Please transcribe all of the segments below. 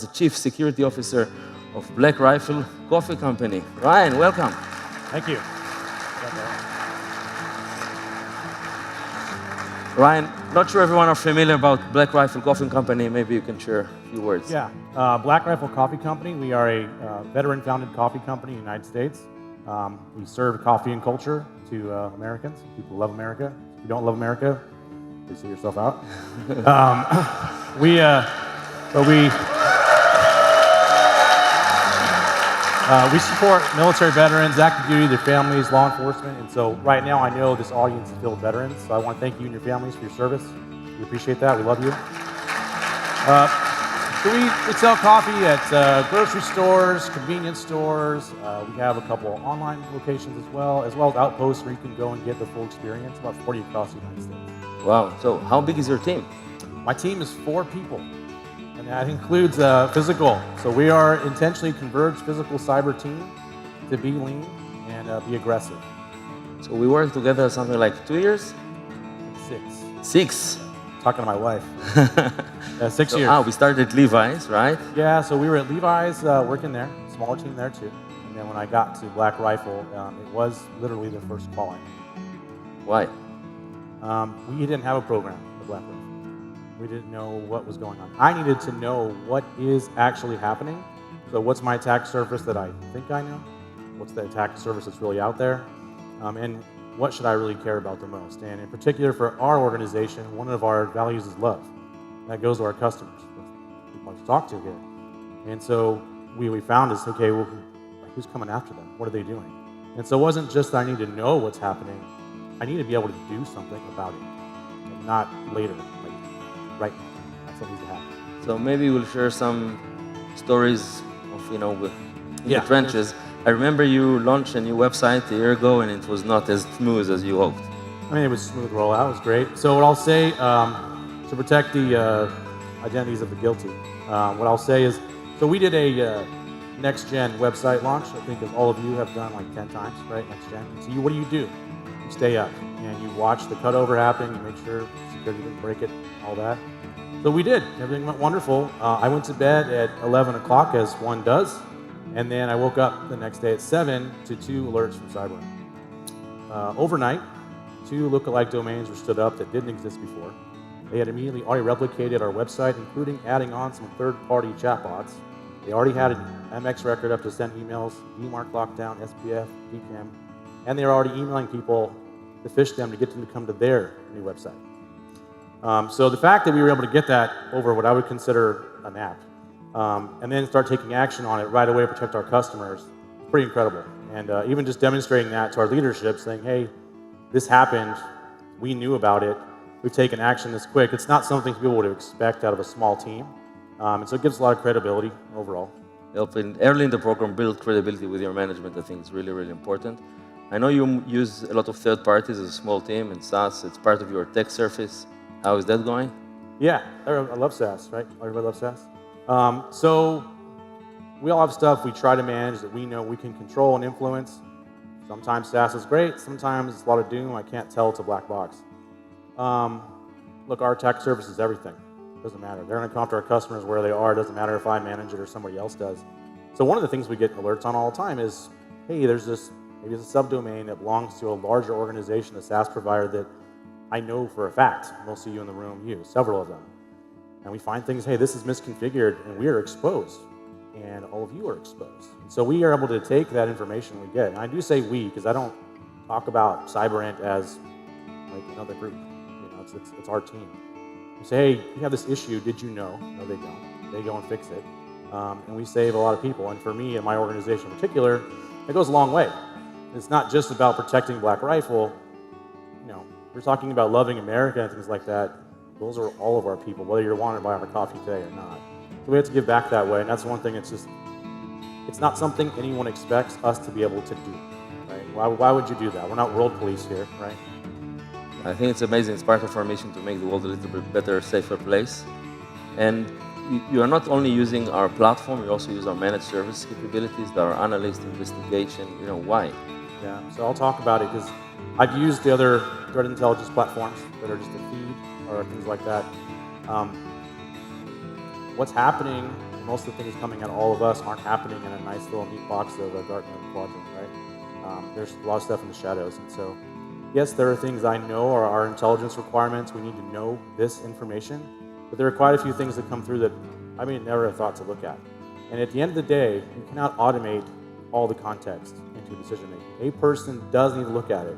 the Chief Security Officer of Black Rifle Coffee Company. Ryan, welcome. Thank you. Ryan, not sure everyone are familiar about Black Rifle Coffee Company. Maybe you can share a few words. Yeah, Black Rifle Coffee Company. We are a veteran-founded coffee company in the United States. We serve coffee and culture to Americans, people who love America. If you don't love America, please see yourself out. We support military veterans, active duty, their families, law enforcement, and so right now I know this audience is filled with veterans, so I want to thank you and your families for your service. We appreciate that. We love you. We sell coffee at grocery stores, convenience stores. We have a couple of online locations as well as outposts where you can go and get the full experience, about 40 across the United States. Wow. So how big is your team? My team is 4 people. And that includes physical. So we are intentionally converged physical cyber team to be lean and be aggressive. So we work together something like 2 years? 6. 6? Talking to my wife. 6 years. We started at Levi's, right? Yeah, so we were at Levi's working there, smaller team there too. And then when I got to Black Rifle, it was literally the first calling. Why? We didn't have a program at Black Rifle. We didn't know what was going on. I needed to know what is actually happening. So what's my attack surface that I think I know? What's the attack surface that's really out there? And what should I really care about the most? And in particular for our organization, one of our values is love. That goes to our customers, people I talk to here. And so we found is, okay, well, who's coming after them? What are they doing? And so it wasn't just that I need to know what's happening. I need to be able to do something about it, and not later. Right now. That's what needs to happen. So maybe we'll share some stories of, in the trenches. I remember you launched a new website a year ago and it was not as smooth as you hoped. I mean, it was a smooth rollout. It was great. So what I'll say, to protect the identities of the guilty, what I'll say is, so we did a next-gen website launch. I think as all of you have done like 10 times, right? Next-gen. So what do? You stay up and you watch the cutover happen. You make sure security didn't break it, all that. So we did. Everything went wonderful. I went to bed at 11 o'clock, as one does, and then I woke up the next day at 7 to 2 alerts from Cyberint. Overnight, 2 lookalike domains were stood up that didn't exist before. They had immediately already replicated our website, including adding on some third-party chatbots. They already had an MX record up to send emails, DMARC lockdown, SPF, DCAM, and they were already emailing people to phish them to get them to come to their new website. So the fact that we were able to get that over what I would consider a nap, and then start taking action on it right away to protect our customers, is pretty incredible. And even just demonstrating that to our leadership, saying, hey, this happened, we knew about it, we've taken action this quick. It's not something people would expect out of a small team. And so it gives a lot of credibility overall. Helping early in the program build credibility with your management, I think is really, really important. I know you use a lot of third parties as a small team and SaaS. It's part of your tech surface. How is that going? Yeah, I love SaaS, right? Everybody loves SaaS. So we all have stuff we try to manage that we know we can control and influence. Sometimes SaaS is great. Sometimes it's a lot of doom. I can't tell. It's a black box. Look, our tech service is everything. It doesn't matter. They're going to come after our customers where they are. It doesn't matter if I manage it or somebody else does. So one of the things we get alerts on all the time is, hey, there's this, maybe it's a subdomain that belongs to a larger organization, a SaaS provider that I know for a fact most of you in the room use, several of them. And we find things, hey, this is misconfigured and we are exposed. And all of you are exposed. And so we are able to take that information we get. And I do say we, because I don't talk about Cyberint as like another group. You know, it's our team. We say, hey, you have this issue, did you know? No, they don't. They go and fix it. And we save a lot of people. And for me and my organization in particular, it goes a long way. It's not just about protecting Black Rifle. You know, we're talking about loving America and things like that. Those are all of our people, whether you're wanted to buy our coffee today or not. So we have to give back that way, and that's one thing. It's not something anyone expects us to be able to do, right? Why would you do that? We're not world police here, right? I think it's amazing. It's part of our mission to make the world a little bit better, safer place. And you are not only using our platform, you also use our managed service capabilities, our analyst investigation. You know, why? Yeah, so I'll talk about it because I've used the other threat intelligence platforms that are just a feed or things like that. What's happening most of the things coming at all of us aren't happening in a nice little neat box of a Gartner quadrant, right? There's a lot of stuff in the shadows. And so, yes, there are things I know are our intelligence requirements. We need to know this information. But there are quite a few things that come through that I never have thought to look at. And at the end of the day, you cannot automate all the context into decision making. A person does need to look at it.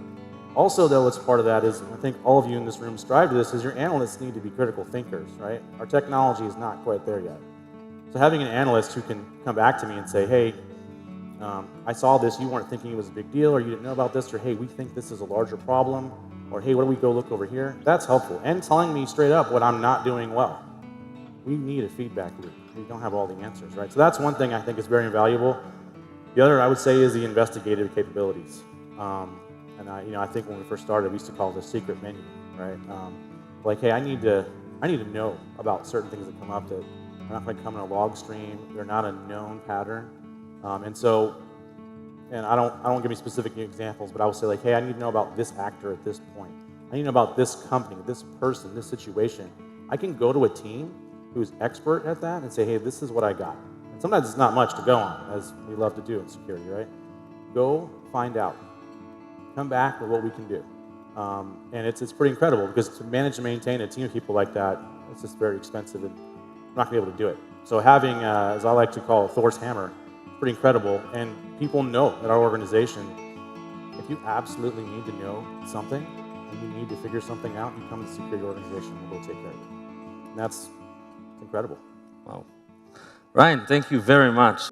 Also, though, what's part of that is, I think all of you in this room strive to this, is your analysts need to be critical thinkers, right? Our technology is not quite there yet. So having an analyst who can come back to me and say, hey, I saw this, you weren't thinking it was a big deal, or you didn't know about this, or hey, we think this is a larger problem, or hey, what do we go look over here? That's helpful. And telling me straight up what I'm not doing well. We need a feedback loop. We don't have all the answers, right? So that's one thing I think is very invaluable. The other, I would say, is the investigative capabilities. I think when we first started, we used to call it a secret menu, right? Like, hey, I need to know about certain things that come up that are not going to come in a log stream. They're not a known pattern, and I don't give me specific examples, but I will say like, hey, I need to know about this actor at this point. I need to know about this company, this person, this situation. I can go to a team who's expert at that and say, hey, this is what I got. And sometimes it's not much to go on, as we love to do in security, right? Go find out. Come back with what we can do. And it's pretty incredible, because to manage and maintain a team of people like that, it's just very expensive, and I'm not going to be able to do it. So having, as I like to call it, Thor's hammer, pretty incredible. And people know at our organization, if you absolutely need to know something and you need to figure something out, you come to the security organization and we'll take care of it. And that's incredible. Wow. Ryan, thank you very much.